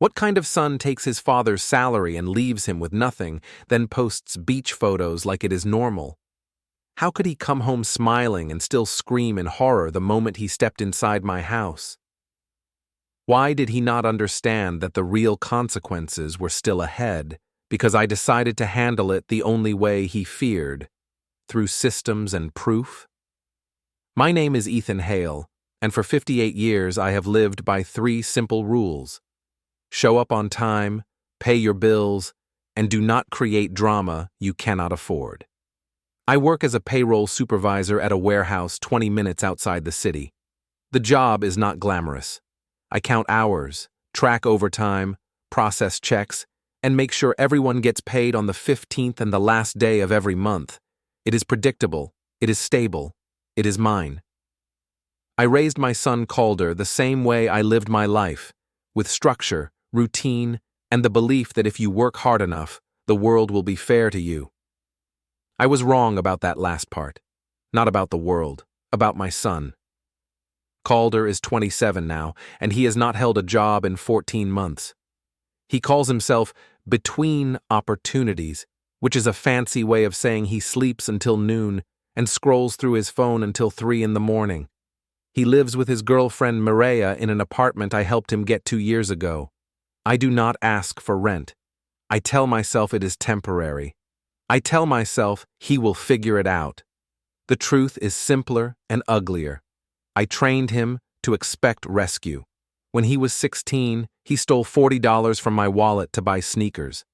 What kind of son takes his father's salary and leaves him with nothing, then posts beach photos like it is normal? How could he come home smiling and still scream in horror the moment he stepped inside my house? Why did he not understand that the real consequences were still ahead, because I decided to handle it the only way he feared, through systems and proof? My name is Ethan Hale, and for 58 years I have lived by 3 simple rules. Show up on time, pay your bills, and do not create drama you cannot afford. I work as a payroll supervisor at a warehouse 20 minutes outside the city. The job is not glamorous. I count hours, track overtime, process checks, and make sure everyone gets paid on the 15th and the last day of every month. It is predictable, it is stable, it is mine. I raised my son Calder the same way I lived my life, with structure, routine, and the belief that if you work hard enough, the world will be fair to you. I was wrong about that last part. Not about the world, about my son. Calder is 27 now, and he has not held a job in 14 months. He calls himself between opportunities, which is a fancy way of saying he sleeps until noon and scrolls through his phone until 3 in the morning. He lives with his girlfriend Maria in an apartment I helped him get 2 years ago. I do not ask for rent. I tell myself it is temporary. I tell myself he will figure it out. The truth is simpler and uglier. I trained him to expect rescue. When he was 16, he stole $40 from my wallet to buy sneakers.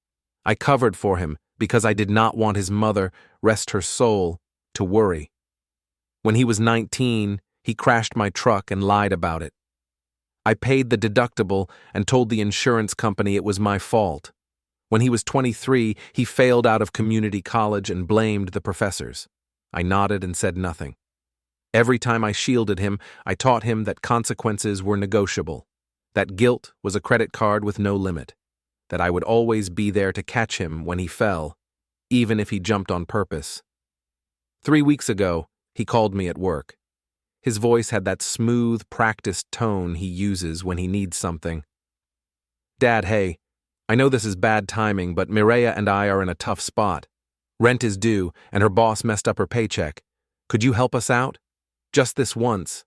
I covered for him because I did not want his mother, rest her soul, to worry. When he was 19, he crashed my truck and lied about it. I paid the deductible and told the insurance company it was my fault. When he was 23, he failed out of community college and blamed the professors. I nodded and said nothing. Every time I shielded him, I taught him that consequences were negotiable, that guilt was a credit card with no limit, that I would always be there to catch him when he fell, even if he jumped on purpose. 3 weeks ago, he called me at work. His voice had that smooth, practiced tone he uses when he needs something. "Dad, hey, I know this is bad timing, but Mireya and I are in a tough spot. Rent is due, and her boss messed up her paycheck. Could you help us out? Just this once.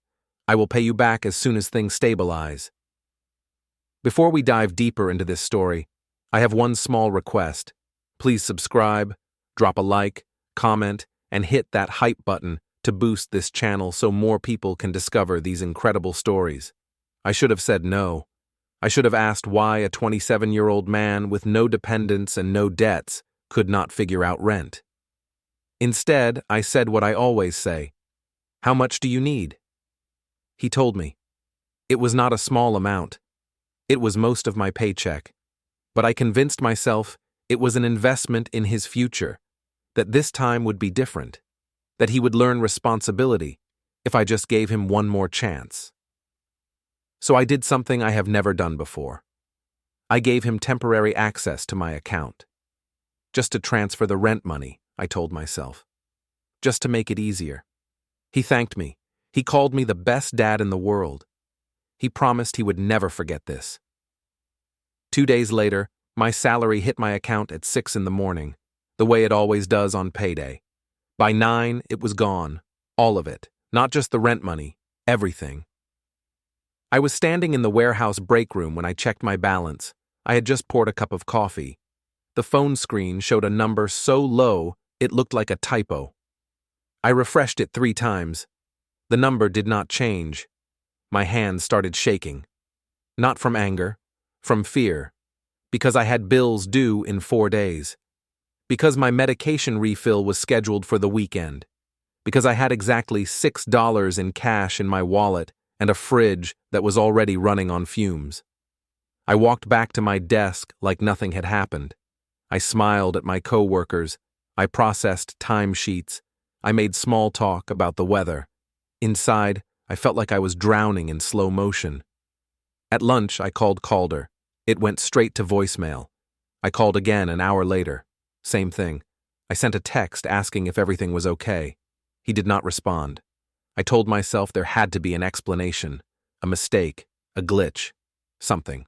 I will pay you back as soon as things stabilize." Before we dive deeper into this story, I have one small request. Please subscribe, drop a like, comment, and hit that hype button to boost this channel so more people can discover these incredible stories. I should have said no. I should have asked why a 27-year-old man with no dependents and no debts could not figure out rent. Instead, I said what I always say. "How much do you need?" He told me. It was not a small amount. It was most of my paycheck. But I convinced myself it was an investment in his future, that this time would be different, that he would learn responsibility if I just gave him one more chance. So I did something I have never done before. I gave him temporary access to my account. Just to transfer the rent money, I told myself. Just to make it easier. He thanked me. He called me the best dad in the world. He promised he would never forget this. 2 days later, my salary hit my account at 6 in the morning, the way it always does on payday. By 9, it was gone. All of it. Not just the rent money. Everything. I was standing in the warehouse break room when I checked my balance. I had just poured a cup of coffee. The phone screen showed a number so low it looked like a typo. I refreshed it 3 times. The number did not change. My hands started shaking. Not from anger, from fear. Because I had bills due in 4 days. Because my medication refill was scheduled for the weekend. Because I had exactly $6 in cash in my wallet and a fridge that was already running on fumes. I walked back to my desk like nothing had happened. I smiled at my coworkers. I processed timesheets. I made small talk about the weather. Inside, I felt like I was drowning in slow motion. At lunch, I called Calder. It went straight to voicemail. I called again an hour later. Same thing. I sent a text asking if everything was okay. He did not respond. I told myself there had to be an explanation, a mistake, a glitch, something.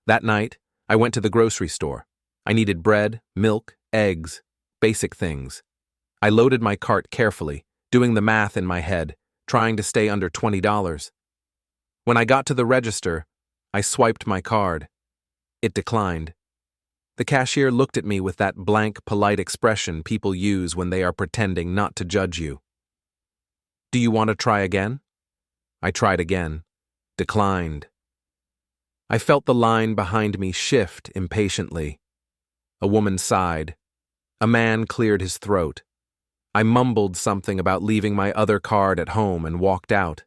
That night, I went to the grocery store. I needed bread, milk, eggs, basic things. I loaded my cart carefully, doing the math in my head, trying to stay under $20. When I got to the register, I swiped my card. It declined. The cashier looked at me with that blank, polite expression people use when they are pretending not to judge you. "Do you want to try again?" I tried again. Declined. I felt the line behind me shift impatiently. A woman sighed. A man cleared his throat. I mumbled something about leaving my other card at home and walked out.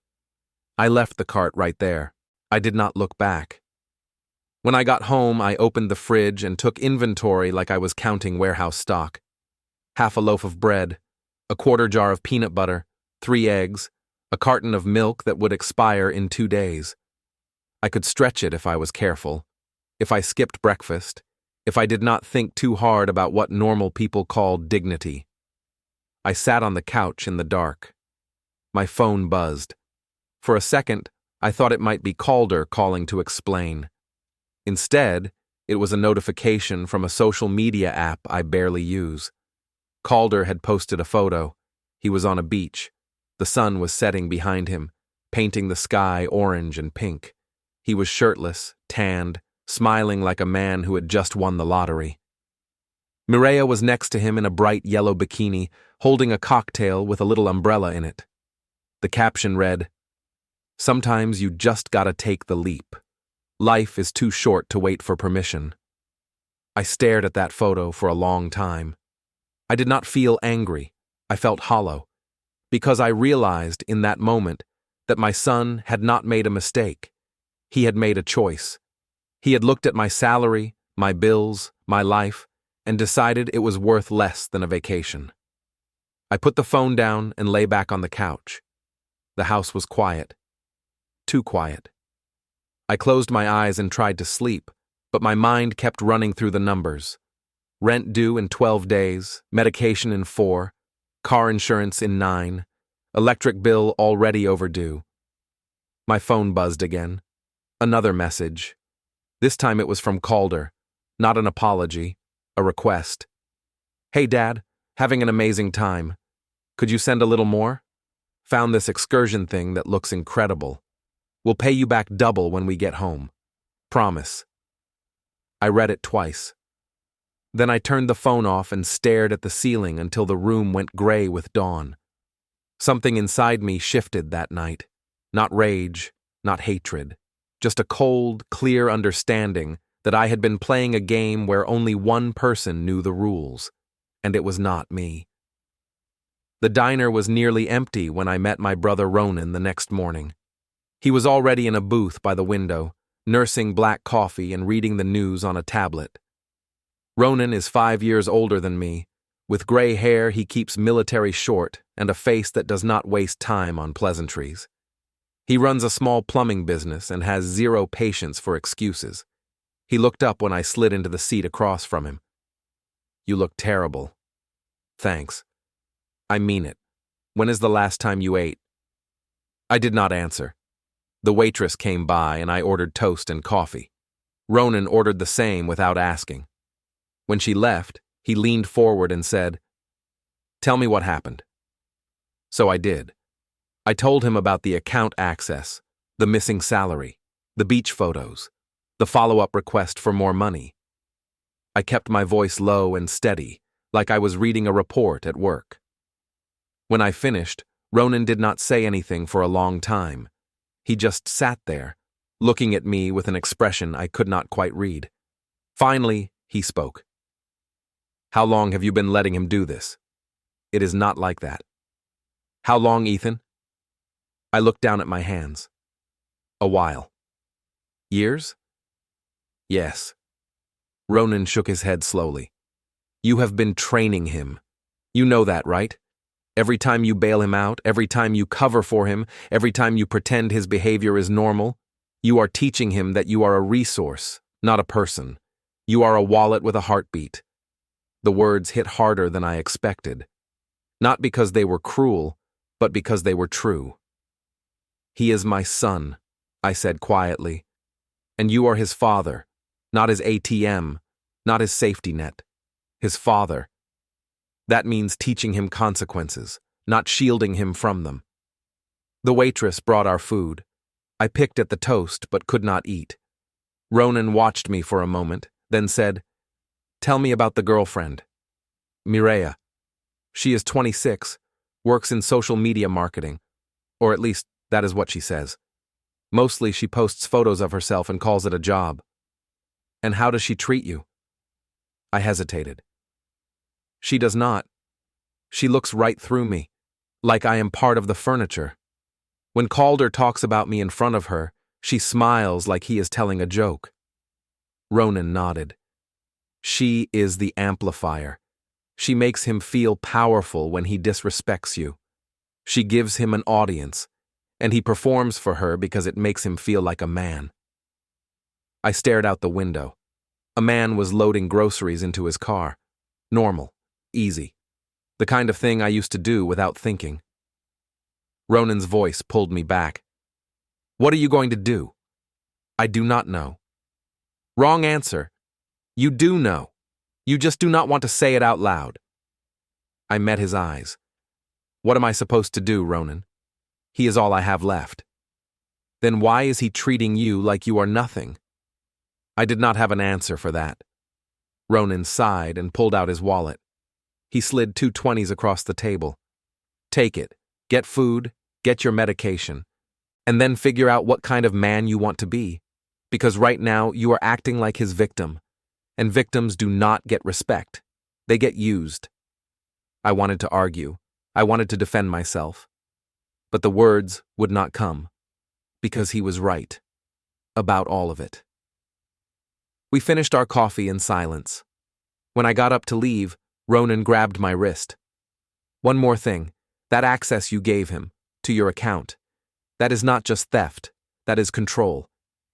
I left the cart right there. I did not look back. When I got home, I opened the fridge and took inventory like I was counting warehouse stock. Half a loaf of bread, a quarter jar of peanut butter, 3 eggs, a carton of milk that would expire in 2 days. I could stretch it if I was careful, if I skipped breakfast, if I did not think too hard about what normal people call dignity. I sat on the couch in the dark. My phone buzzed. For a second, I thought it might be Calder calling to explain. Instead, it was a notification from a social media app I barely use. Calder had posted a photo. He was on a beach. The sun was setting behind him, painting the sky orange and pink. He was shirtless, tanned, smiling like a man who had just won the lottery. Mireya was next to him in a bright yellow bikini, holding a cocktail with a little umbrella in it. The caption read, "Sometimes you just gotta take the leap. Life is too short to wait for permission." I stared at that photo for a long time. I did not feel angry. I felt hollow, because I realized in that moment that my son had not made a mistake. He had made a choice. He had looked at my salary, my bills, my life, and decided it was worth less than a vacation. I put the phone down and lay back on the couch. The house was quiet. Too quiet. I closed my eyes and tried to sleep, but my mind kept running through the numbers. Rent due in 12 days, medication in 4, car insurance in 9, electric bill already overdue. My phone buzzed again. Another message. This time it was from Calder, not an apology, a request. "Hey Dad, having an amazing time. Could you send a little more? Found this excursion thing that looks incredible. We'll pay you back double when we get home. Promise." I read it twice. Then I turned the phone off and stared at the ceiling until the room went gray with dawn. Something inside me shifted that night. Not rage, not hatred. Just a cold, clear understanding that I had been playing a game where only one person knew the rules, and it was not me. The diner was nearly empty when I met my brother Ronan the next morning. He was already in a booth by the window, nursing black coffee and reading the news on a tablet. Ronan is 5 years older than me. With gray hair he keeps military short and a face that does not waste time on pleasantries. He runs a small plumbing business and has zero patience for excuses. He looked up when I slid into the seat across from him. "You look terrible." "Thanks. I mean it. When is the last time you ate?" I did not answer. The waitress came by and I ordered toast and coffee. Ronan ordered the same without asking. When she left, he leaned forward and said, "Tell me what happened." So I did. I told him about the account access, the missing salary, the beach photos, the follow-up request for more money. I kept my voice low and steady, like I was reading a report at work. When I finished, Ronan did not say anything for a long time. He just sat there, looking at me with an expression I could not quite read. Finally, he spoke. "How long have you been letting him do this? It is not like that." "How long, Ethan?" I looked down at my hands. "A while." "Years?" "Yes." Ronan shook his head slowly. "You have been training him. You know that, right? Every time you bail him out, every time you cover for him, every time you pretend his behavior is normal, you are teaching him that you are a resource, not a person. You are a wallet with a heartbeat." The words hit harder than I expected. Not because they were cruel, but because they were true. "He is my son," I said quietly, "and you are his father, Not his ATM, not his safety net. His father. That means teaching him consequences, not shielding him from them. The waitress brought our food. I picked at the toast but could not eat. Ronan watched me for a moment, then said, "Tell me about the girlfriend." "Mireya. She is 26, works in social media marketing, or at least that is what she says. Mostly she posts photos of herself and calls it a job." "And how does she treat you?" I hesitated. "She does not. She looks right through me, like I am part of the furniture. When Calder talks about me in front of her, she smiles like he is telling a joke." Ronan nodded. "She is the amplifier. She makes him feel powerful when he disrespects you. She gives him an audience, and he performs for her because it makes him feel like a man." I stared out the window. A man was loading groceries into his car. Normal, easy. The kind of thing I used to do without thinking. Ronan's voice pulled me back. "What are you going to do?" "I do not know." "Wrong answer. You do know. You just do not want to say it out loud." I met his eyes. "What am I supposed to do, Ronan? He is all I have left." "Then why is he treating you like you are nothing?" I did not have an answer for that. Ronan sighed and pulled out his wallet. He slid 2 20s across the table. "Take it. Get food, get your medication, and then figure out what kind of man you want to be. Because right now you are acting like his victim, and victims do not get respect. They get used." I wanted to argue. I wanted to defend myself. But the words would not come, because he was right. About all of it. We finished our coffee in silence. When I got up to leave, Ronan grabbed my wrist. "One more thing. That access you gave him, to your account, that is not just theft, that is control.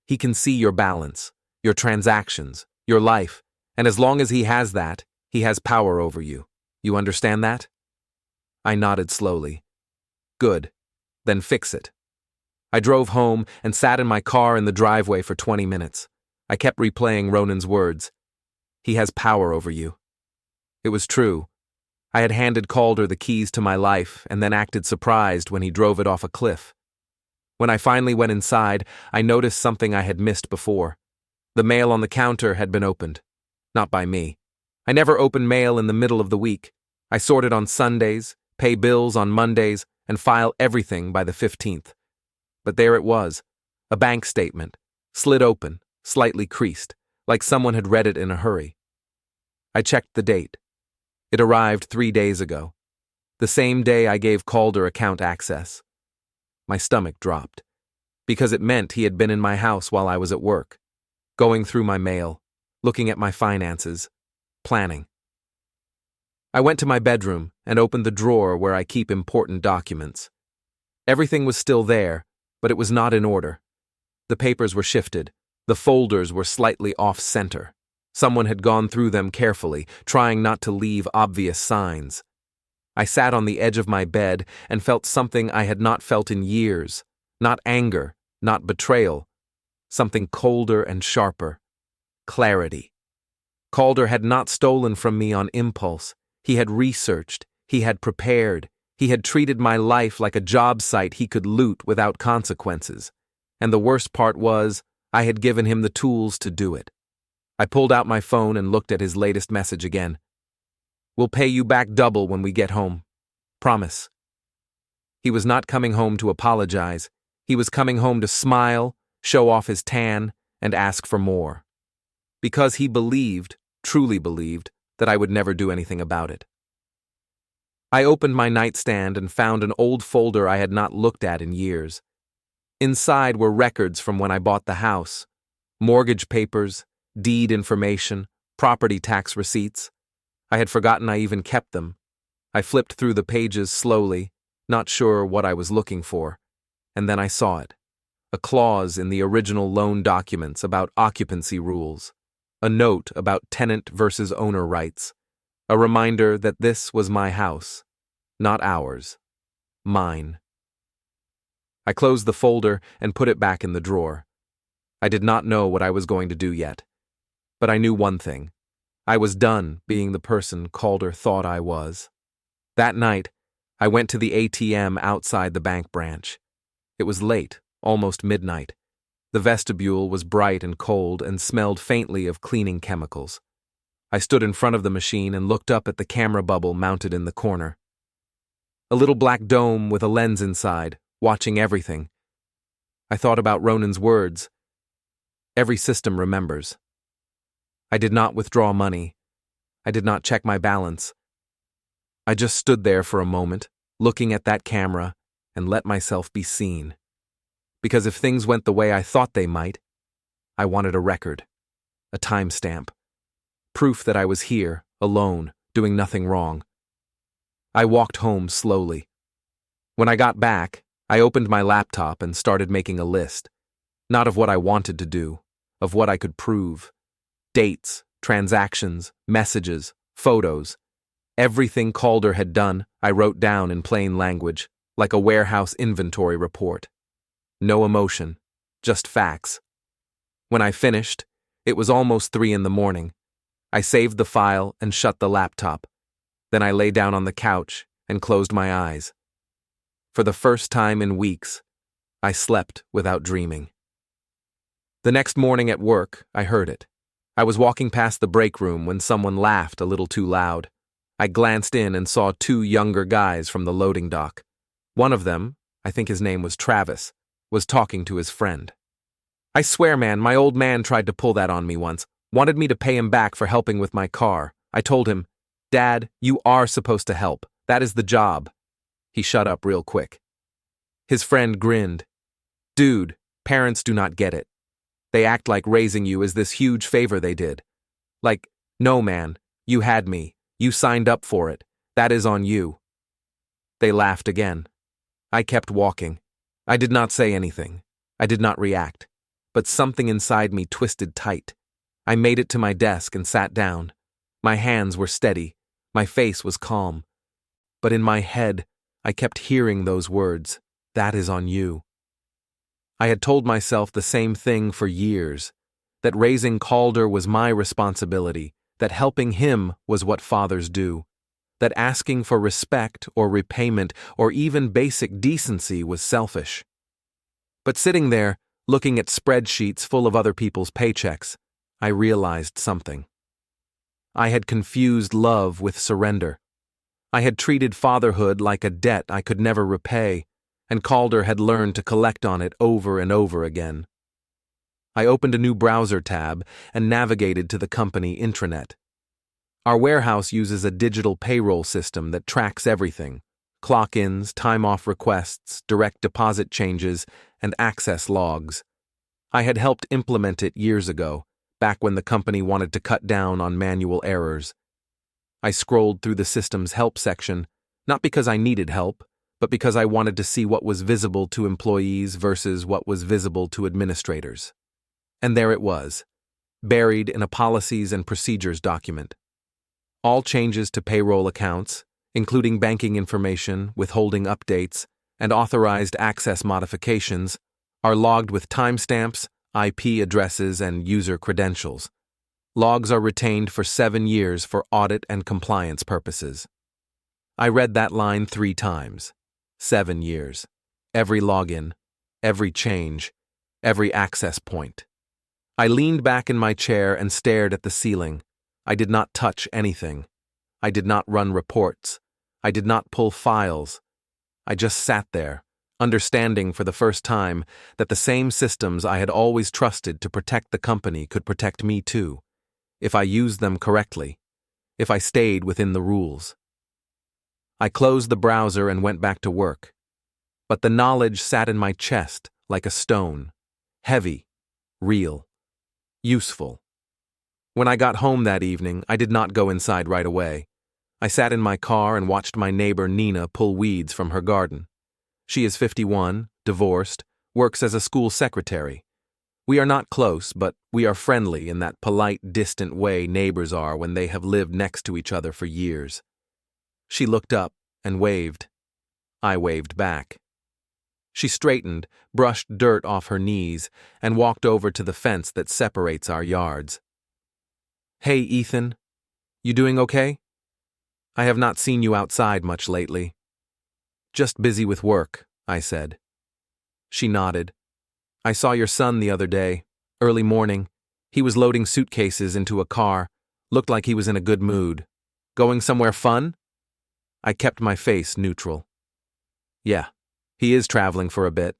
He can see your balance, your transactions, your life, and as long as he has that, he has power over you. You understand that?" I nodded slowly. "Good. Then fix it." I drove home and sat in my car in the driveway for 20 minutes. I kept replaying Ronan's words. He has power over you. It was true. I had handed Calder the keys to my life and then acted surprised when he drove it off a cliff. When I finally went inside, I noticed something I had missed before. The mail on the counter had been opened. Not by me. I never open mail in the middle of the week. I sort it on Sundays, pay bills on Mondays, and file everything by the 15th. But there it was, a bank statement, slid open, slightly creased, like someone had read it in a hurry. I checked the date. It arrived 3 days ago, the same day I gave Calder account access. My stomach dropped, because it meant he had been in my house while I was at work, going through my mail, looking at my finances, planning. I went to my bedroom and opened the drawer where I keep important documents. Everything was still there, but it was not in order. The papers were shifted. The folders were slightly off-center. Someone had gone through them carefully, trying not to leave obvious signs. I sat on the edge of my bed and felt something I had not felt in years. Not anger, not betrayal. Something colder and sharper. Clarity. Calder had not stolen from me on impulse. He had researched. He had prepared. He had treated my life like a job site he could loot without consequences. And the worst part was, I had given him the tools to do it. I pulled out my phone and looked at his latest message again. "We'll pay you back double when we get home. Promise." He was not coming home to apologize. He was coming home to smile, show off his tan, and ask for more. Because he believed, truly believed, that I would never do anything about it. I opened my nightstand and found an old folder I had not looked at in years. Inside were records from when I bought the house, mortgage papers, deed information, property tax receipts. I had forgotten I even kept them. I flipped through the pages slowly, not sure what I was looking for, and then I saw it. A clause in the original loan documents about occupancy rules, a note about tenant versus owner rights, a reminder that this was my house, not ours, mine. I closed the folder and put it back in the drawer. I did not know what I was going to do yet. But I knew one thing. I was done being the person Calder thought I was. That night, I went to the ATM outside the bank branch. It was late, almost midnight. The vestibule was bright and cold and smelled faintly of cleaning chemicals. I stood in front of the machine and looked up at the camera bubble mounted in the corner. A little black dome with a lens inside, watching everything. I thought about Ronan's words. Every system remembers. I did not withdraw money. I did not check my balance. I just stood there for a moment, looking at that camera, and let myself be seen. Because if things went the way I thought they might, I wanted a record, a timestamp, proof that I was here, alone, doing nothing wrong. I walked home slowly. When I got back, I opened my laptop and started making a list, not of what I wanted to do, of what I could prove. Dates, transactions, messages, photos. Everything Calder had done, I wrote down in plain language, like a warehouse inventory report. No emotion, just facts. When I finished, it was almost 3 a.m. I saved the file and shut the laptop. Then I lay down on the couch and closed my eyes. For the first time in weeks, I slept without dreaming. The next morning at work, I heard it. I was walking past the break room when someone laughed a little too loud. I glanced in and saw 2 younger guys from the loading dock. One of them, I think his name was Travis, was talking to his friend. I swear, man, my old man tried to pull that on me once, wanted me to pay him back for helping with my car. I told him, Dad, you are supposed to help. That is the job. He shut up real quick. His friend grinned. Dude, parents do not get it. They act like raising you is this huge favor they did. Like, no man, you had me. You signed up for it. That is on you. They laughed again. I kept walking. I did not say anything. I did not react. But something inside me twisted tight. I made it to my desk and sat down. My hands were steady. My face was calm. But in my head, I kept hearing those words. That is on you. I had told myself the same thing for years. That raising Calder was my responsibility. That helping him was what fathers do. That asking for respect or repayment or even basic decency was selfish. But sitting there, looking at spreadsheets full of other people's paychecks, I realized something. I had confused love with surrender. I had treated fatherhood like a debt I could never repay, and Calder had learned to collect on it over and over again. I opened a new browser tab and navigated to the company intranet. Our warehouse uses a digital payroll system that tracks everything: clock-ins, time-off requests, direct deposit changes, and access logs. I had helped implement it years ago, back when the company wanted to cut down on manual errors. I scrolled through the system's help section, not because I needed help, but because I wanted to see what was visible to employees versus what was visible to administrators. And there it was, buried in a policies and procedures document. All changes to payroll accounts, including banking information, withholding updates, and authorized access modifications, are logged with timestamps, IP addresses, and user credentials. Logs are retained for 7 years for audit and compliance purposes. I read that line 3 times. 7 years. Every login, every change, every access point. I leaned back in my chair and stared at the ceiling. I did not touch anything. I did not run reports. I did not pull files. I just sat there, understanding for the first time that the same systems I had always trusted to protect the company could protect me too, if I used them correctly, if I stayed within the rules. I closed the browser and went back to work. But the knowledge sat in my chest like a stone, heavy, real, useful. When I got home that evening, I did not go inside right away. I sat in my car and watched my neighbor Nina pull weeds from her garden. She is 51, divorced, works as a school secretary. We are not close, but we are friendly in that polite, distant way neighbors are when they have lived next to each other for years. She looked up and waved. I waved back. She straightened, brushed dirt off her knees, and walked over to the fence that separates our yards. Hey, Ethan. You doing okay? I have not seen you outside much lately. Just busy with work, I said. She nodded. I saw your son the other day, early morning. He was loading suitcases into a car. Looked like he was in a good mood. Going somewhere fun? I kept my face neutral. Yeah, he is traveling for a bit.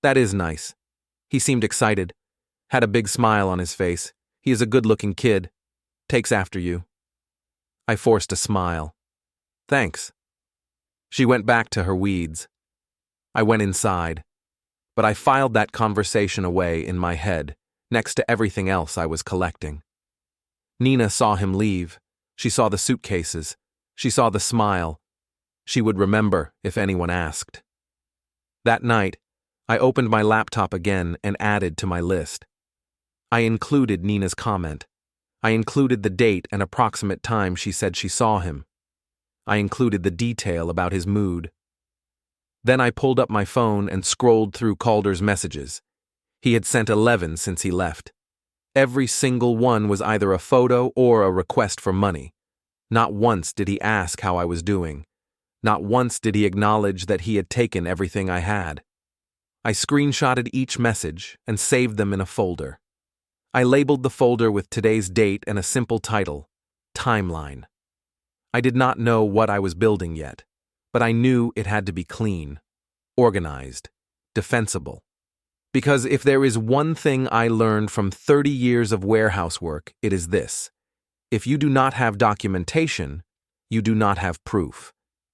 That is nice. He seemed excited. Had a big smile on his face. He is a good-looking kid. Takes after you. I forced a smile. Thanks. She went back to her weeds. I went inside. But I filed that conversation away in my head, next to everything else I was collecting. Nina saw him leave. She saw the suitcases. She saw the smile. She would remember if anyone asked. That night, I opened my laptop again and added to my list. I included Nina's comment. I included the date and approximate time she said she saw him. I included the detail about his mood. Then I pulled up my phone and scrolled through Calder's messages. He had sent 11 since he left. Every single one was either a photo or a request for money. Not once did he ask how I was doing. Not once did he acknowledge that he had taken everything I had. I screenshotted each message and saved them in a folder. I labeled the folder with today's date and a simple title, Timeline. I did not know what I was building yet, but I knew it had to be clean, organized, defensible. Because if there is one thing I learned from 30 years of warehouse work, it is this. If you do not have documentation, you do not have proof.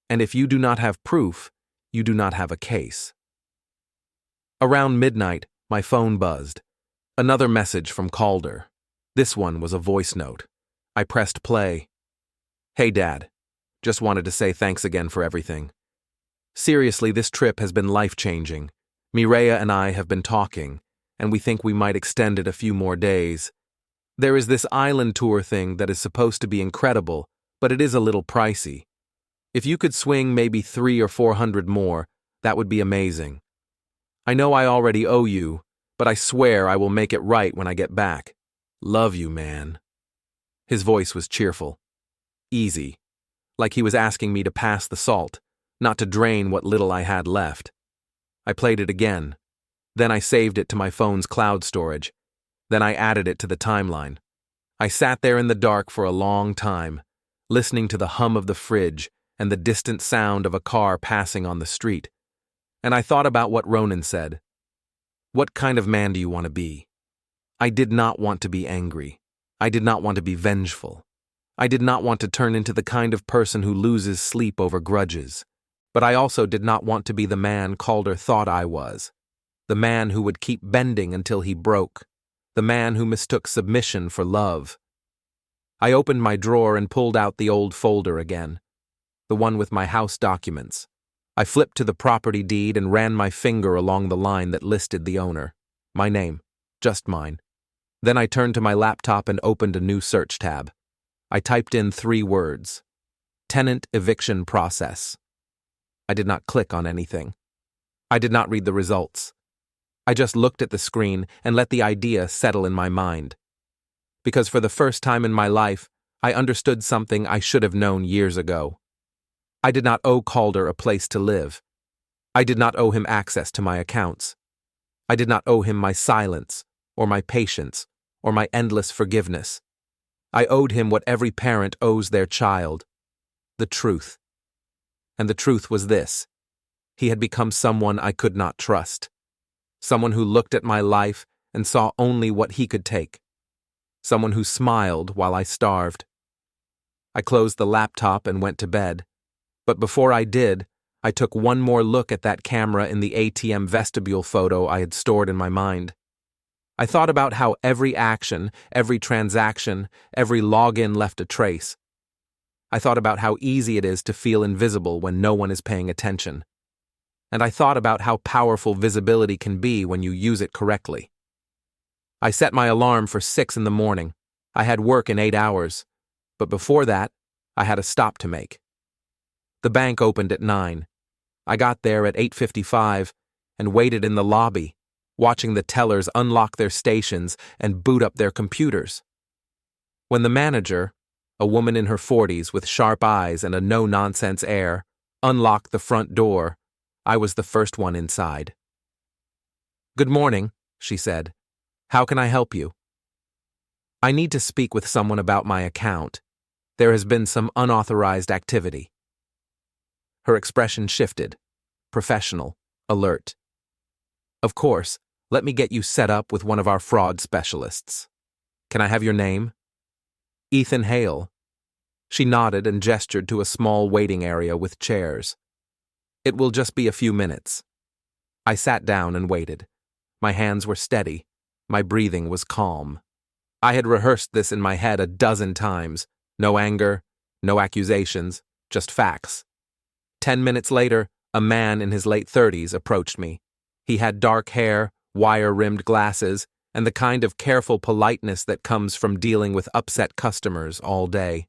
And if you do not have proof, you do not have a case. Around midnight, my phone buzzed. Another message from Calder. This one was a voice note. I pressed play. Hey, Dad. Just wanted to say thanks again for everything. Seriously, this trip has been life-changing. Mireya and I have been talking, and we think we might extend it a few more days. There is this island tour thing that is supposed to be incredible, but it is a little pricey. If you could swing maybe 300 or 400 more, that would be amazing. I know I already owe you, but I swear I will make it right when I get back. Love you, man. His voice was cheerful. Easy. Like he was asking me to pass the salt, not to drain what little I had left. I played it again. Then I saved it to my phone's cloud storage. Then I added it to the timeline. I sat there in the dark for a long time, listening to the hum of the fridge and the distant sound of a car passing on the street. And I thought about what Ronan said. What kind of man do you want to be? I did not want to be angry. I did not want to be vengeful. I did not want to turn into the kind of person who loses sleep over grudges. But I also did not want to be the man Calder thought I was. The man who would keep bending until he broke. The man who mistook submission for love. I opened my drawer and pulled out the old folder again. The one with my house documents. I flipped to the property deed and ran my finger along the line that listed the owner. My name. Just mine. Then I turned to my laptop and opened a new search tab. I typed in 3 words. Tenant eviction process. I did not click on anything. I did not read the results. I just looked at the screen and let the idea settle in my mind. Because for the first time in my life, I understood something I should have known years ago. I did not owe Calder a place to live. I did not owe him access to my accounts. I did not owe him my silence, or my patience, or my endless forgiveness. I owed him what every parent owes their child. The truth. And the truth was this. He had become someone I could not trust. Someone who looked at my life and saw only what he could take. Someone who smiled while I starved. I closed the laptop and went to bed. But before I did, I took one more look at that camera in the ATM vestibule photo I had stored in my mind. I thought about how every action, every transaction, every login left a trace. I thought about how easy it is to feel invisible when no one is paying attention. And I thought about how powerful visibility can be when you use it correctly. I set my alarm for 6 in the morning. I had work in 8 hours. But before that, I had a stop to make. The bank opened at 9. I got there at 8:55 and waited in the lobby, watching the tellers unlock their stations and boot up their computers. When the manager, a woman in her 40s with sharp eyes and a no-nonsense air, unlocked the front door, I was the first one inside. "Good morning," she said. "How can I help you?" "I need to speak with someone about my account. There has been some unauthorized activity." Her expression shifted. Professional, alert. "Of course, let me get you set up with one of our fraud specialists. Can I have your name?" "Ethan Hale." She nodded and gestured to a small waiting area with chairs. "It will just be a few minutes." I sat down and waited. My hands were steady. My breathing was calm. I had rehearsed this in my head a dozen times. No anger, no accusations, just facts. 10 minutes later, a man in his late 30s approached me. He had dark hair, wire-rimmed glasses, and the kind of careful politeness that comes from dealing with upset customers all day.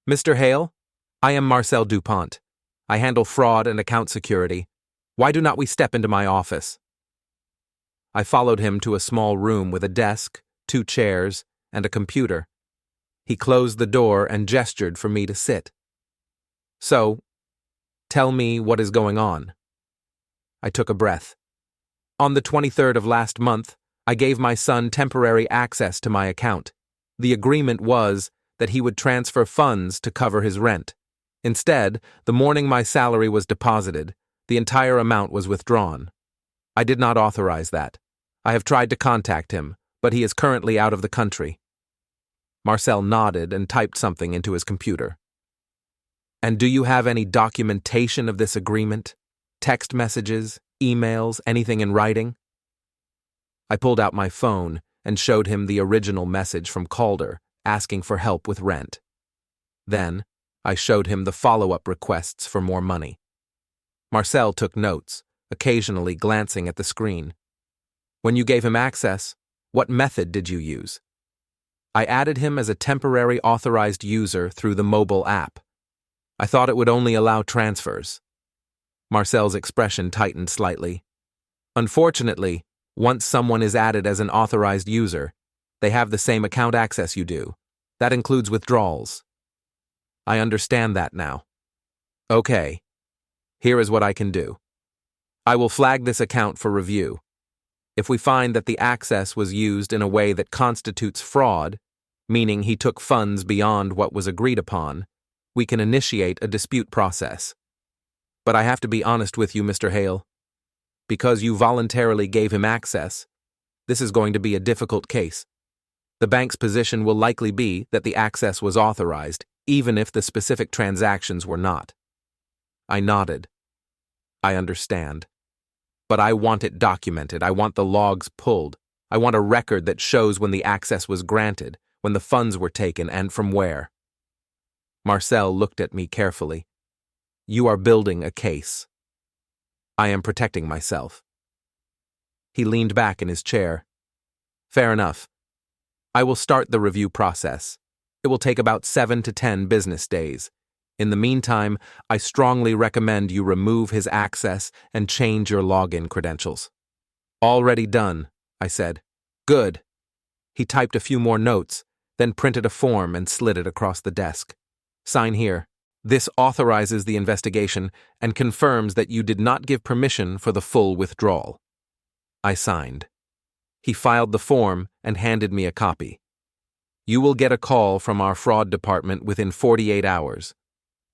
"Mr. Hale, I am Marcel Dupont. I handle fraud and account security. Why do not we step into my office?" I followed him to a small room with a desk, 2 chairs, and a computer. He closed the door and gestured for me to sit. "So, tell me what is going on." I took a breath. "On the 23rd of last month, I gave my son temporary access to my account. The agreement was that he would transfer funds to cover his rent. Instead, the morning my salary was deposited, the entire amount was withdrawn. I did not authorize that. I have tried to contact him, but he is currently out of the country." Marcel nodded and typed something into his computer. "And do you have any documentation of this agreement? Text messages, emails, anything in writing?" I pulled out my phone and showed him the original message from Calder, asking for help with rent. Then, I showed him the follow-up requests for more money. Marcel took notes, occasionally glancing at the screen. "When you gave him access, what method did you use?" "I added him as a temporary authorized user through the mobile app. I thought it would only allow transfers." Marcel's expression tightened slightly. "Unfortunately, once someone is added as an authorized user, they have the same account access you do. That includes withdrawals." "I understand that now." "Okay. Here is what I can do. I will flag this account for review. If we find that the access was used in a way that constitutes fraud, meaning he took funds beyond what was agreed upon, we can initiate a dispute process. But I have to be honest with you, Mr. Hale. Because you voluntarily gave him access, this is going to be a difficult case. The bank's position will likely be that the access was authorized, even if the specific transactions were not." I nodded. "I understand. But I want it documented. I want the logs pulled. I want a record that shows when the access was granted, when the funds were taken, and from where." Marcel looked at me carefully. "You are building a case." "I am protecting myself." He leaned back in his chair. "Fair enough. I will start the review process. It will take about 7 to 10 business days. In the meantime, I strongly recommend you remove his access and change your login credentials." "Already done," I said. "Good." He typed a few more notes, then printed a form and slid it across the desk. "Sign here. This authorizes the investigation and confirms that you did not give permission for the full withdrawal." I signed. He filed the form and handed me a copy. "You will get a call from our fraud department within 48 hours.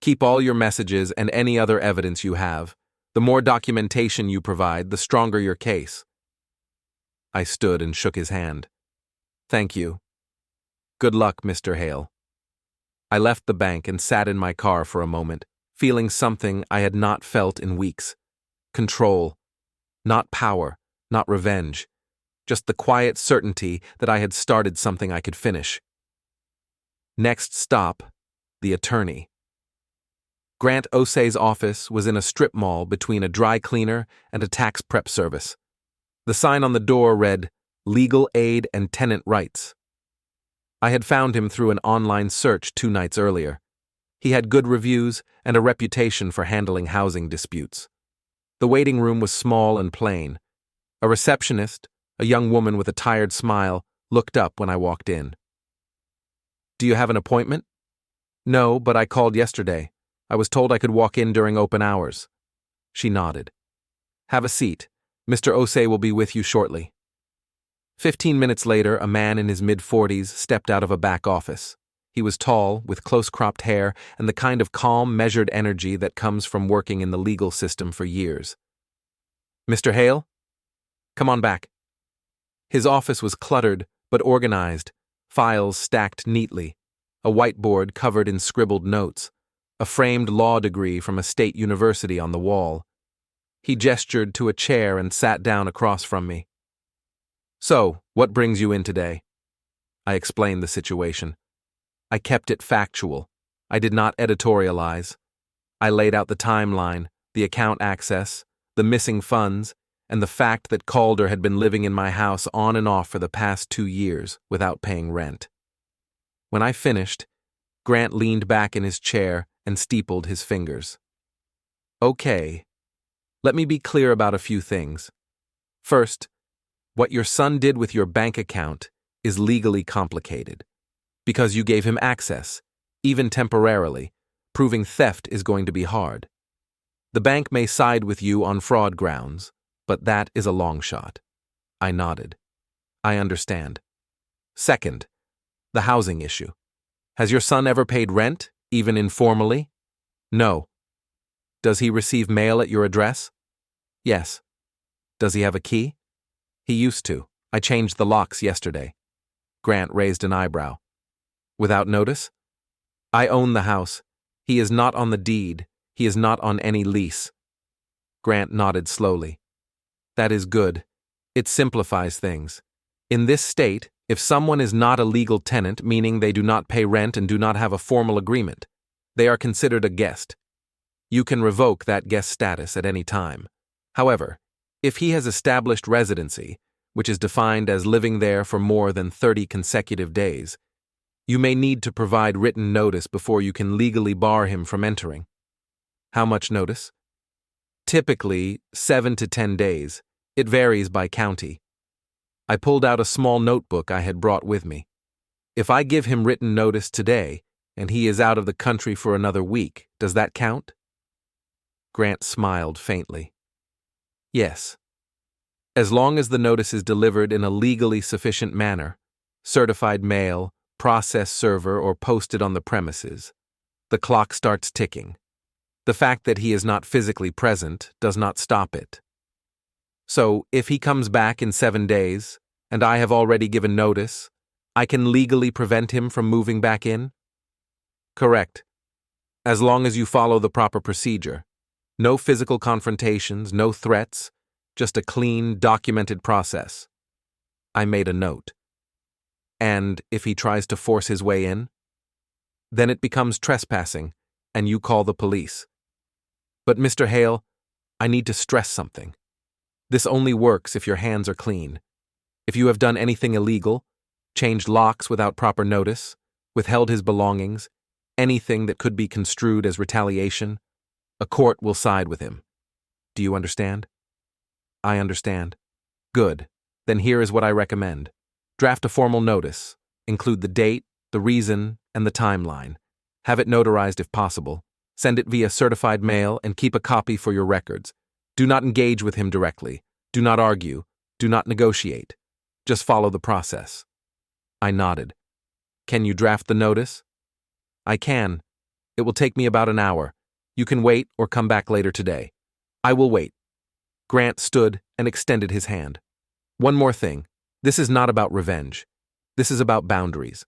Keep all your messages and any other evidence you have. The more documentation you provide, the stronger your case." I stood and shook his hand. "Thank you. Good luck, Mr. Hale." I left the bank and sat in my car for a moment, feeling something I had not felt in weeks. Control. Not power, not revenge. Just the quiet certainty that I had started something I could finish. Next stop, the attorney. Grant Osei's office was in a strip mall between a dry cleaner and a tax prep service. The sign on the door read, "Legal Aid and Tenant Rights." I had found him through an online search 2 nights earlier. He had good reviews and a reputation for handling housing disputes. The waiting room was small and plain. A receptionist, a young woman with a tired smile, looked up when I walked in. Do you have an appointment? No, but I called yesterday. I was told I could walk in during open hours. She nodded. Have a seat. Mr. Osei will be with you shortly. 15 minutes later, a man in his mid-40s stepped out of a back office. He was tall, with close-cropped hair, and the kind of calm, measured energy that comes from working in the legal system for years. Mr. Hale? Come on back. His office was cluttered, but organized, files stacked neatly, a whiteboard covered in scribbled notes, a framed law degree from a state university on the wall. He gestured to a chair and sat down across from me. So, what brings you in today? I explained the situation. I kept it factual. I did not editorialize. I laid out the timeline, the account access, the missing funds, and the fact that Calder had been living in my house on and off for the past 2 years without paying rent. When I finished, Grant leaned back in his chair and steepled his fingers. Okay, let me be clear about a few things. First, what your son did with your bank account is legally complicated. Because you gave him access, even temporarily, proving theft is going to be hard. The bank may side with you on fraud grounds, but that is a long shot. I nodded. I understand. Second, the housing issue. Has your son ever paid rent, even informally? No. Does he receive mail at your address? Yes. Does he have a key? He used to. I changed the locks yesterday. Grant raised an eyebrow. Without notice? I own the house. He is not on the deed. He is not on any lease. Grant nodded slowly. That is good. It simplifies things. In this state, if someone is not a legal tenant, meaning they do not pay rent and do not have a formal agreement, they are considered a guest. You can revoke that guest status at any time. However, if he has established residency, which is defined as living there for more than 30 consecutive days, you may need to provide written notice before you can legally bar him from entering. How much notice? Typically, 7 to 10 days. It varies by county. I pulled out a small notebook I had brought with me. If I give him written notice today, and he is out of the country for another week, does that count? Grant smiled faintly. Yes. As long as the notice is delivered in a legally sufficient manner, certified mail, process server, or posted on the premises, the clock starts ticking. The fact that he is not physically present does not stop it. So, if he comes back in 7 days, and I have already given notice, I can legally prevent him from moving back in? Correct. As long as you follow the proper procedure. No physical confrontations, no threats, just a clean, documented process. I made a note. And if he tries to force his way in? Then it becomes trespassing, and you call the police. But Mr. Hale, I need to stress something. This only works if your hands are clean. If you have done anything illegal, changed locks without proper notice, withheld his belongings, anything that could be construed as retaliation, a court will side with him. Do you understand? I understand. Good. Then here is what I recommend. Draft a formal notice. Include the date, the reason, and the timeline. Have it notarized if possible. Send it via certified mail and keep a copy for your records. Do not engage with him directly. Do not argue. Do not negotiate. Just follow the process. I nodded. Can you draft the notice? I can. It will take me about an hour. You can wait or come back later today. I will wait. Grant stood and extended his hand. One more thing. This is not about revenge. This is about boundaries.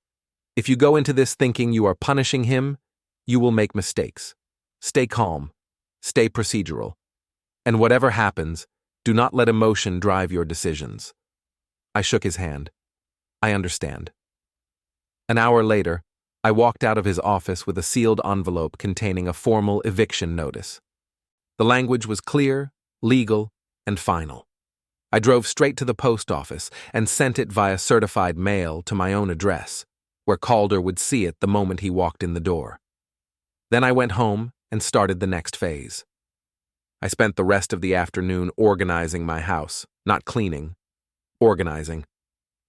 If you go into this thinking you are punishing him, you will make mistakes. Stay calm. Stay procedural. And whatever happens, do not let emotion drive your decisions. I shook his hand. I understand. An hour later, I walked out of his office with a sealed envelope containing a formal eviction notice. The language was clear, legal, and final. I drove straight to the post office and sent it via certified mail to my own address, where Calder would see it the moment he walked in the door. Then I went home and started the next phase. I spent the rest of the afternoon organizing my house, not cleaning, organizing.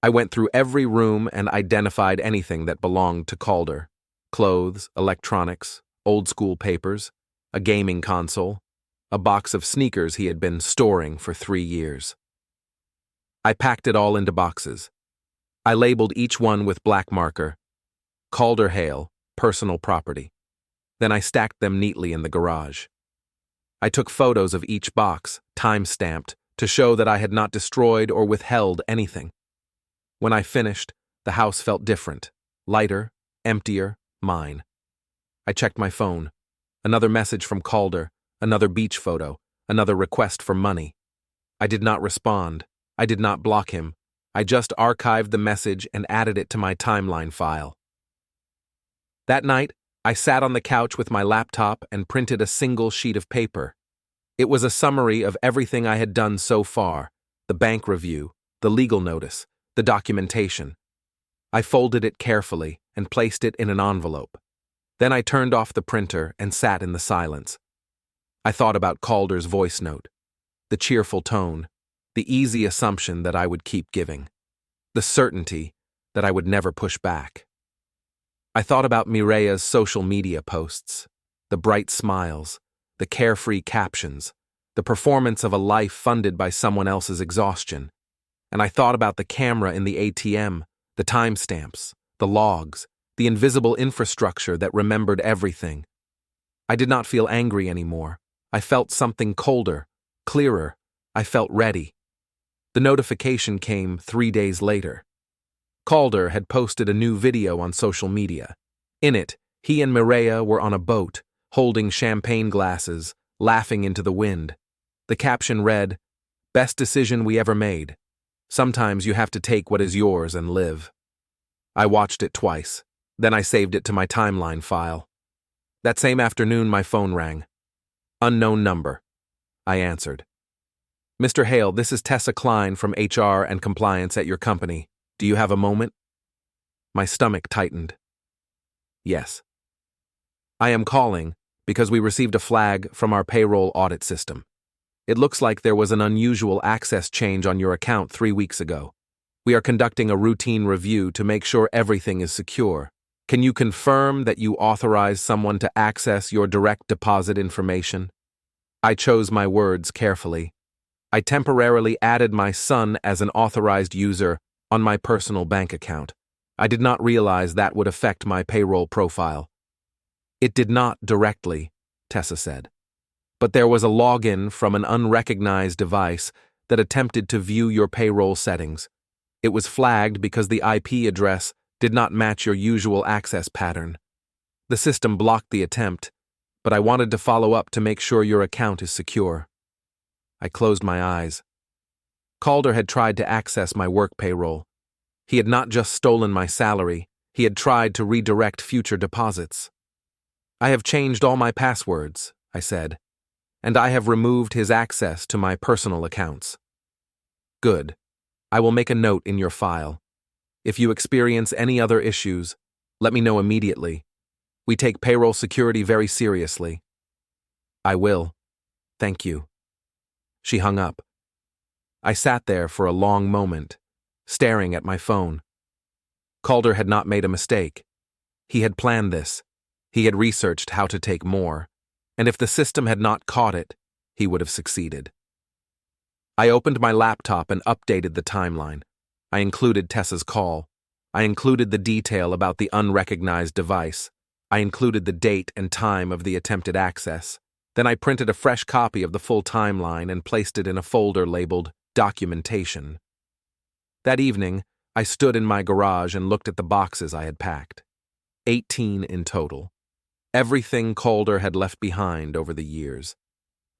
I went through every room and identified anything that belonged to Calder. Clothes, electronics, old-school papers, a gaming console, a box of sneakers he had been storing for 3 years. I packed it all into boxes. I labeled each one with black marker, Calder Hale, personal property. Then I stacked them neatly in the garage. I took photos of each box, time-stamped, to show that I had not destroyed or withheld anything. When I finished, the house felt different, lighter, emptier, mine. I checked my phone. Another message from Calder, another beach photo, another request for money. I did not respond. I did not block him. I just archived the message and added it to my timeline file. That night, I sat on the couch with my laptop and printed a single sheet of paper. It was a summary of everything I had done so far, the bank review, the legal notice, the documentation. I folded it carefully and placed it in an envelope. Then I turned off the printer and sat in the silence. I thought about Calder's voice note, the cheerful tone, the easy assumption that I would keep giving, the certainty that I would never push back. I thought about Mireya's social media posts, the bright smiles, the carefree captions, the performance of a life funded by someone else's exhaustion. And I thought about the camera in the ATM, the timestamps, the logs, the invisible infrastructure that remembered everything. I did not feel angry anymore. I felt something colder, clearer. I felt ready. The notification came 3 days later. Calder had posted a new video on social media. In it, he and Mireya were on a boat, holding champagne glasses, laughing into the wind. The caption read, "Best decision we ever made. Sometimes you have to take what is yours and live." I watched it twice. Then I saved it to my timeline file. That same afternoon, my phone rang. Unknown number. I answered. "Mr. Hale, this is Tessa Klein from HR and Compliance at your company. Do you have a moment?" My stomach tightened. "Yes." "I am calling because we received a flag from our payroll audit system. It looks like there was an unusual access change on your account 3 weeks ago. We are conducting a routine review to make sure everything is secure. Can you confirm that you authorize someone to access your direct deposit information?" I chose my words carefully. I temporarily added my son as an authorized user on my personal bank account. I did not realize that would affect my payroll profile. "It did not directly," Tessa said. "But there was a login from an unrecognized device that attempted to view your payroll settings. It was flagged because the IP address did not match your usual access pattern. The system blocked the attempt, but I wanted to follow up to make sure your account is secure." I closed my eyes. Calder had tried to access my work payroll. He had not just stolen my salary, he had tried to redirect future deposits. "I have changed all my passwords," I said, "and I have removed his access to my personal accounts." "Good. I will make a note in your file. If you experience any other issues, let me know immediately. We take payroll security very seriously." "I will. Thank you." She hung up. I sat there for a long moment, staring at my phone. Calder had not made a mistake. He had planned this. He had researched how to take more, and if the system had not caught it, he would have succeeded. I opened my laptop and updated the timeline. I included Tessa's call. I included the detail about the unrecognized device. I included the date and time of the attempted access. Then I printed a fresh copy of the full timeline and placed it in a folder labeled Documentation. That evening, I stood in my garage and looked at the boxes I had packed. 18 in total. Everything Calder had left behind over the years.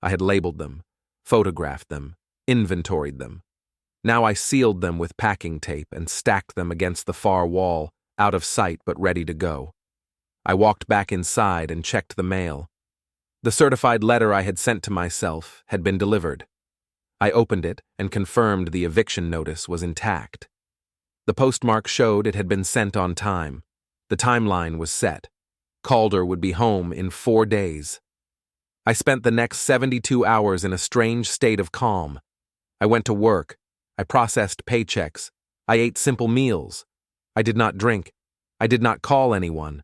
I had labeled them, photographed them, inventoried them. Now I sealed them with packing tape and stacked them against the far wall, out of sight but ready to go. I walked back inside and checked the mail. The certified letter I had sent to myself had been delivered. I opened it and confirmed the eviction notice was intact. The postmark showed it had been sent on time. The timeline was set. Calder would be home in 4 days. I spent the next 72 hours in a strange state of calm. I went to work. I processed paychecks. I ate simple meals. I did not drink. I did not call anyone.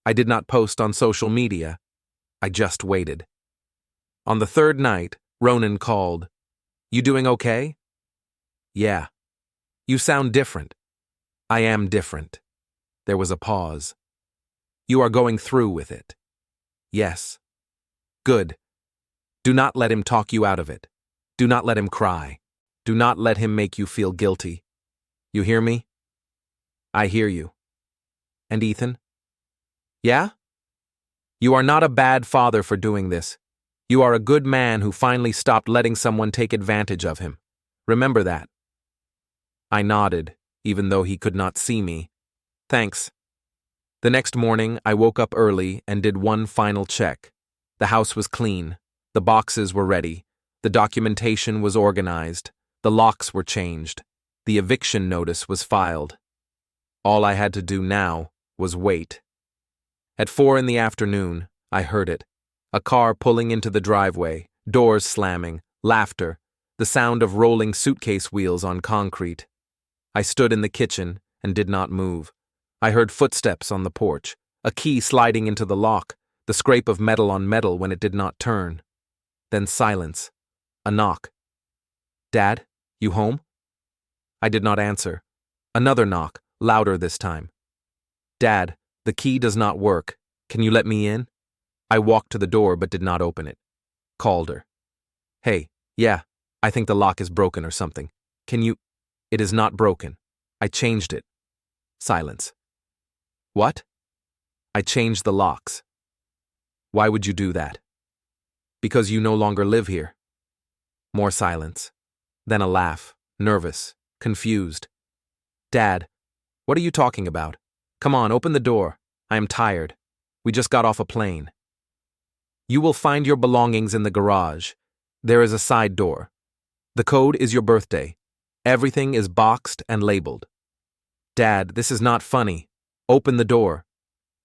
I did not post on social media. I just waited. On the third night, Ronan called. You doing okay? Yeah. You sound different. I am different. There was a pause. You are going through with it. Yes. Good. Do not let him talk you out of it. Do not let him cry. Do not let him make you feel guilty. You hear me? I hear you. And Ethan? Yeah? You are not a bad father for doing this. You are a good man who finally stopped letting someone take advantage of him. Remember that. I nodded, even though he could not see me. Thanks. The next morning, I woke up early and did one final check. The house was clean. The boxes were ready. The documentation was organized. The locks were changed. The eviction notice was filed. All I had to do now was wait. At 4 p.m, I heard it. A car pulling into the driveway, doors slamming, laughter, the sound of rolling suitcase wheels on concrete. I stood in the kitchen and did not move. I heard footsteps on the porch, a key sliding into the lock, the scrape of metal on metal when it did not turn. Then silence. A knock. Dad, you home? I did not answer. Another knock, louder this time. Dad, the key does not work. Can you let me in? I walked to the door but did not open it. Calder. Hey, yeah, I think the lock is broken or something. Can you? It is not broken. I changed it. Silence. What? I changed the locks. Why would you do that? Because you no longer live here. More silence. Then a laugh, nervous, confused. Dad, what are you talking about? Come on, open the door. I am tired. We just got off a plane. You will find your belongings in the garage. There is a side door. The code is your birthday. Everything is boxed and labeled. Dad, this is not funny. Open the door.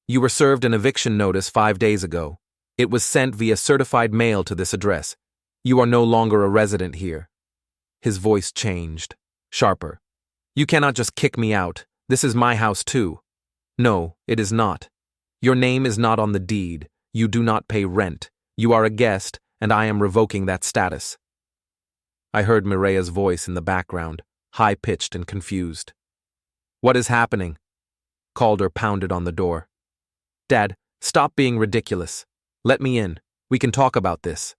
You were served an eviction notice 5 days ago. It was sent via certified mail to this address. You are no longer a resident here. His voice changed, sharper. You cannot just kick me out. This is my house too. No, it is not. Your name is not on the deed. You do not pay rent. You are a guest, and I am revoking that status. I heard Mireya's voice in the background, high-pitched and confused. What is happening? Calder pounded on the door. Dad, stop being ridiculous. Let me in. We can talk about this.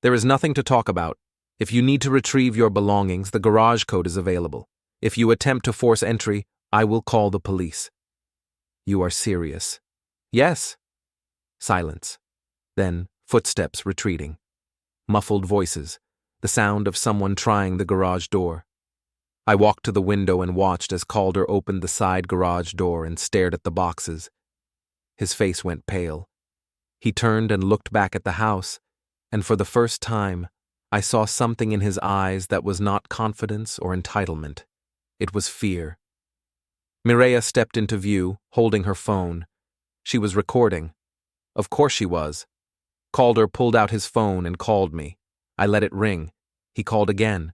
There is nothing to talk about. If you need to retrieve your belongings, the garage code is available. If you attempt to force entry, I will call the police. You are serious. Yes. Silence. Then footsteps retreating. Muffled voices. The sound of someone trying the garage door. I walked to the window and watched as Calder opened the side garage door and stared at the boxes. His face went pale. He turned and looked back at the house, and for the first time, I saw something in his eyes that was not confidence or entitlement. It was fear. Mireya stepped into view, holding her phone. She was recording. Of course she was. Calder pulled out his phone and called me. I let it ring. He called again.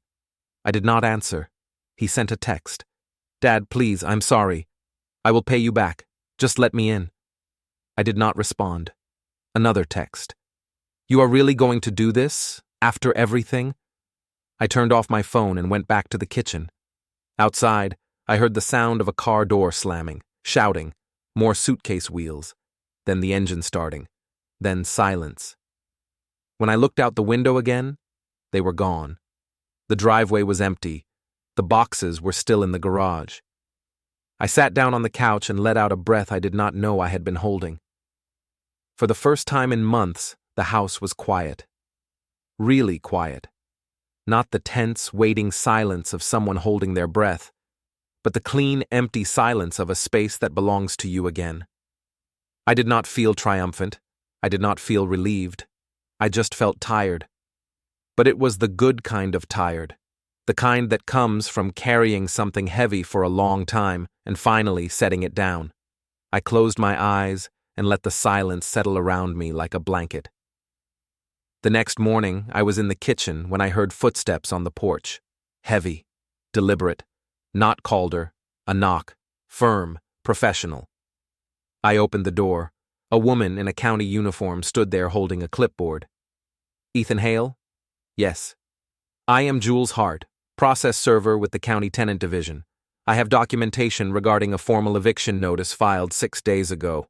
I did not answer. He sent a text. Dad, please, I'm sorry. I will pay you back. Just let me in. I did not respond. Another text. You are really going to do this? After everything? I turned off my phone and went back to the kitchen. Outside, I heard the sound of a car door slamming, shouting, more suitcase wheels, then the engine starting, then silence. When I looked out the window again, they were gone. The driveway was empty. The boxes were still in the garage. I sat down on the couch and let out a breath I did not know I had been holding. For the first time in months, the house was quiet. Really quiet. Not the tense, waiting silence of someone holding their breath, but the clean, empty silence of a space that belongs to you again. I did not feel triumphant. I did not feel relieved. I just felt tired. But it was the good kind of tired, the kind that comes from carrying something heavy for a long time and finally setting it down. I closed my eyes and let the silence settle around me like a blanket. The next morning, I was in the kitchen when I heard footsteps on the porch. Heavy, deliberate, Not Calder. A knock. Firm. Professional. I opened the door. A woman in a county uniform stood there holding a clipboard. Ethan Hale? Yes. I am Jules Hart, process server with the County Tenant Division. I have documentation regarding a formal eviction notice filed 6 days ago.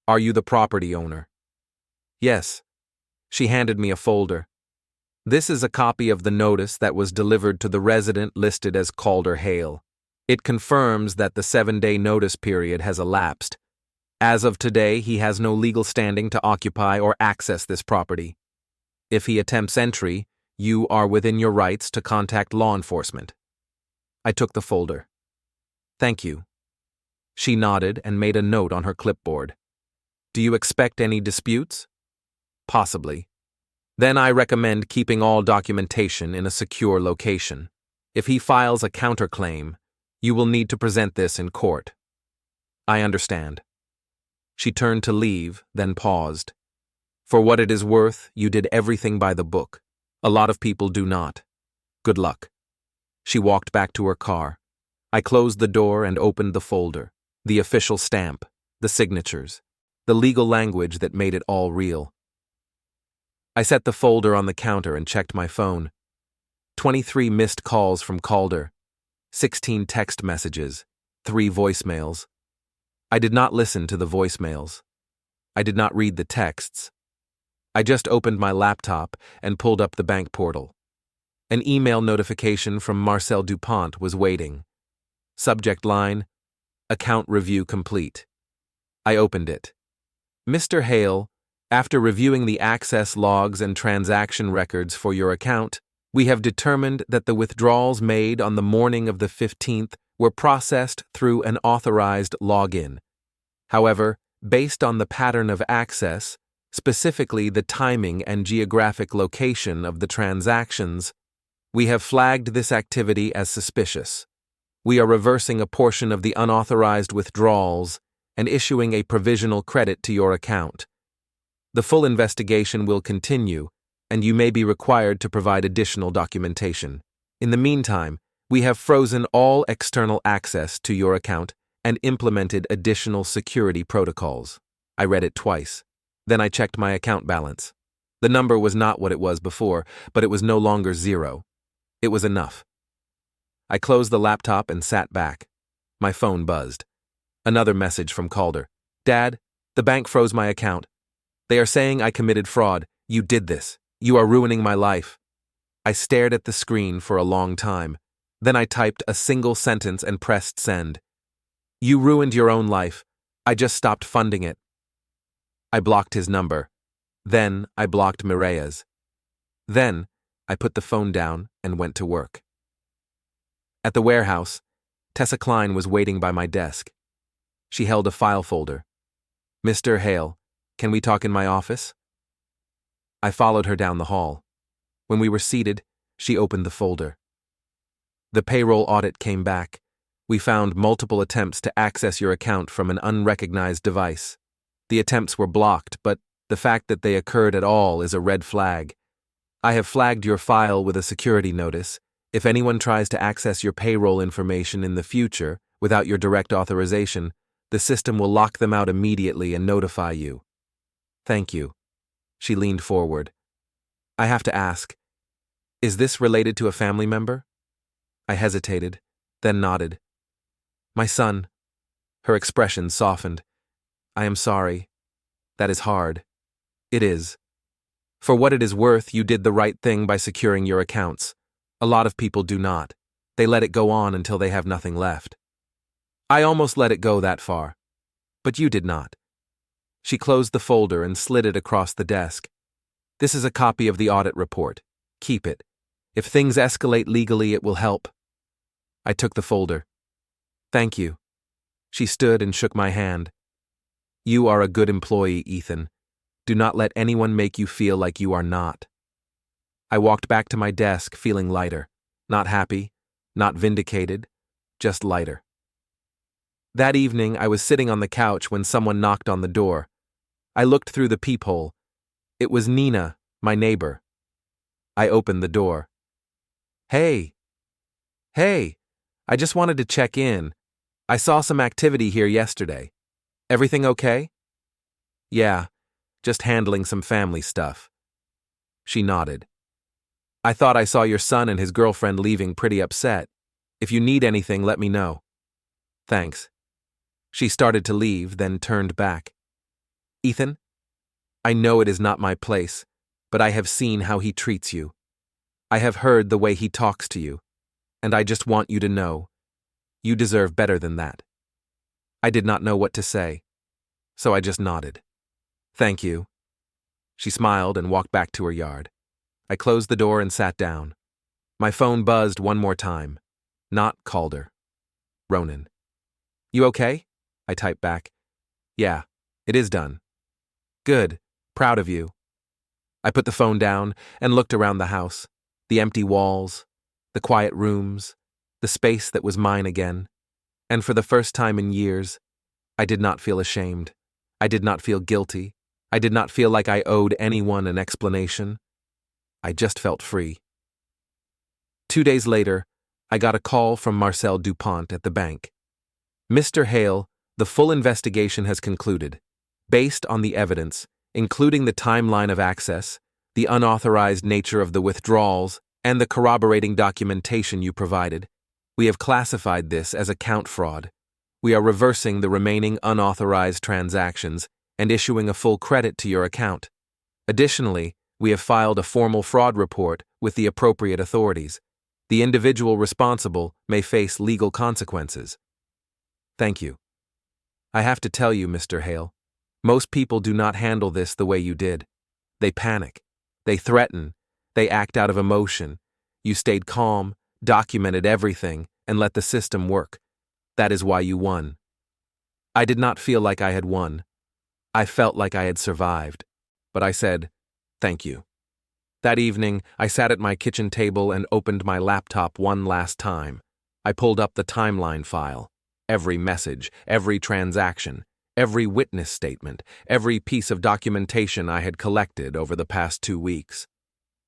Are you the property owner? Yes. She handed me a folder. This is a copy of the notice that was delivered to the resident listed as Calder Hale. It confirms that the 7-day notice period has elapsed. As of today, he has no legal standing to occupy or access this property. If he attempts entry, you are within your rights to contact law enforcement. I took the folder. Thank you. She nodded and made a note on her clipboard. Do you expect any disputes? Possibly. Then I recommend keeping all documentation in a secure location. If he files a counterclaim, you will need to present this in court. I understand. She turned to leave, then paused. For what it is worth, you did everything by the book. A lot of people do not. Good luck. She walked back to her car. I closed the door and opened the folder, the official stamp, the signatures, the legal language that made it all real. I set the folder on the counter and checked my phone. 23 missed calls from Calder, 16 text messages, 3 voicemails. I did not listen to the voicemails. I did not read the texts. I just opened my laptop and pulled up the bank portal. An email notification from Marcel DuPont was waiting. Subject line, Account Review Complete. I opened it. Mr. Hale, after reviewing the access logs and transaction records for your account, we have determined that the withdrawals made on the morning of the 15th were processed through an authorized login. However, based on the pattern of access, specifically the timing and geographic location of the transactions, we have flagged this activity as suspicious. We are reversing a portion of the unauthorized withdrawals and issuing a provisional credit to your account. The full investigation will continue, and you may be required to provide additional documentation. In the meantime, we have frozen all external access to your account and implemented additional security protocols. I read it twice. Then I checked my account balance. The number was not what it was before, but it was no longer 0. It was enough. I closed the laptop and sat back. My phone buzzed. Another message from Calder. Dad, the bank froze my account. They are saying I committed fraud. You did this. You are ruining my life. I stared at the screen for a long time. Then I typed a single sentence and pressed send. You ruined your own life. I just stopped funding it. I blocked his number. Then I blocked Mireya's. Then I put the phone down and went to work. At the warehouse, Tessa Klein was waiting by my desk. She held a file folder. Mr. Hale, can we talk in my office? I followed her down the hall. When we were seated, she opened the folder. The payroll audit came back. We found multiple attempts to access your account from an unrecognized device. The attempts were blocked, but the fact that they occurred at all is a red flag. I have flagged your file with a security notice. If anyone tries to access your payroll information in the future without your direct authorization, the system will lock them out immediately and notify you. Thank you. She leaned forward. I have to ask, is this related to a family member? I hesitated, then nodded. My son. Her expression softened. I am sorry. That is hard. It is. For what it is worth, you did the right thing by securing your accounts. A lot of people do not. They let it go on until they have nothing left. I almost let it go that far. But you did not. She closed the folder and slid it across the desk. This is a copy of the audit report. Keep it. If things escalate legally, it will help. I took the folder. Thank you. She stood and shook my hand. You are a good employee, Ethan. Do not let anyone make you feel like you are not. I walked back to my desk feeling lighter. Not happy, not vindicated, just lighter. That evening, I was sitting on the couch when someone knocked on the door. I looked through the peephole. It was Nina, my neighbor. I opened the door. Hey! Hey! I just wanted to check in. I saw some activity here yesterday. Everything okay? Yeah, just handling some family stuff. She nodded. I thought I saw your son and his girlfriend leaving pretty upset. If you need anything, let me know. Thanks. She started to leave, then turned back. Ethan, I know it is not my place, but I have seen how he treats you. I have heard the way he talks to you, and I just want you to know, you deserve better than that. I did not know what to say, so I just nodded. Thank you. She smiled and walked back to her yard. I closed the door and sat down. My phone buzzed one more time. Not Calder. Ronan. You okay? I typed back. Yeah, it is done. Good. Proud of you. I put the phone down and looked around the house. The empty walls, the quiet rooms, the space that was mine again. And for the first time in years, I did not feel ashamed. I did not feel guilty. I did not feel like I owed anyone an explanation. I just felt free. 2 days later, I got a call from Marcel Dupont at the bank. Mr. Hale, the full investigation has concluded. Based on the evidence, including the timeline of access, the unauthorized nature of the withdrawals, and the corroborating documentation you provided, we have classified this as account fraud. We are reversing the remaining unauthorized transactions and issuing a full credit to your account. Additionally, we have filed a formal fraud report with the appropriate authorities. The individual responsible may face legal consequences. Thank you. I have to tell you, Mr. Hale, most people do not handle this the way you did. They panic. They threaten. They act out of emotion. You stayed calm, documented everything, and let the system work. That is why you won. I did not feel like I had won. I felt like I had survived. But I said, thank you. That evening, I sat at my kitchen table and opened my laptop one last time. I pulled up the timeline file. Every message, every transaction, every witness statement, every piece of documentation I had collected over the past 2 weeks.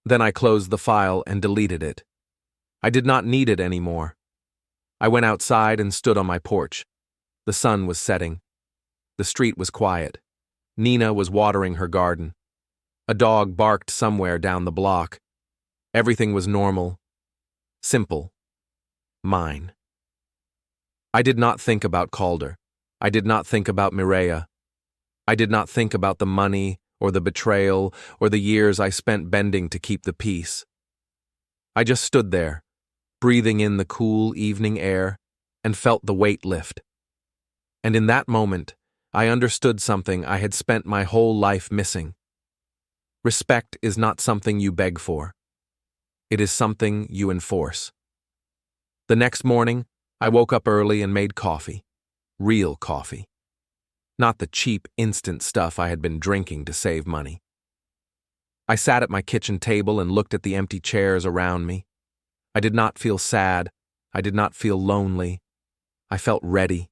Then I closed the file and deleted it. I did not need it anymore. I went outside and stood on my porch. The sun was setting. The street was quiet. Nina was watering her garden. A dog barked somewhere down the block. Everything was normal, simple, mine. I did not think about Calder. I did not think about Mireia. I did not think about the money or the betrayal or the years I spent bending to keep the peace. I just stood there, breathing in the cool evening air, and felt the weight lift. And in that moment, I understood something I had spent my whole life missing. Respect is not something you beg for. It is something you enforce. The next morning, I woke up early and made coffee. Real coffee. Not the cheap, instant stuff I had been drinking to save money. I sat at my kitchen table and looked at the empty chairs around me. I did not feel sad. I did not feel lonely. I felt ready.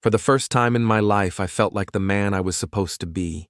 For the first time in my life, I felt like the man I was supposed to be.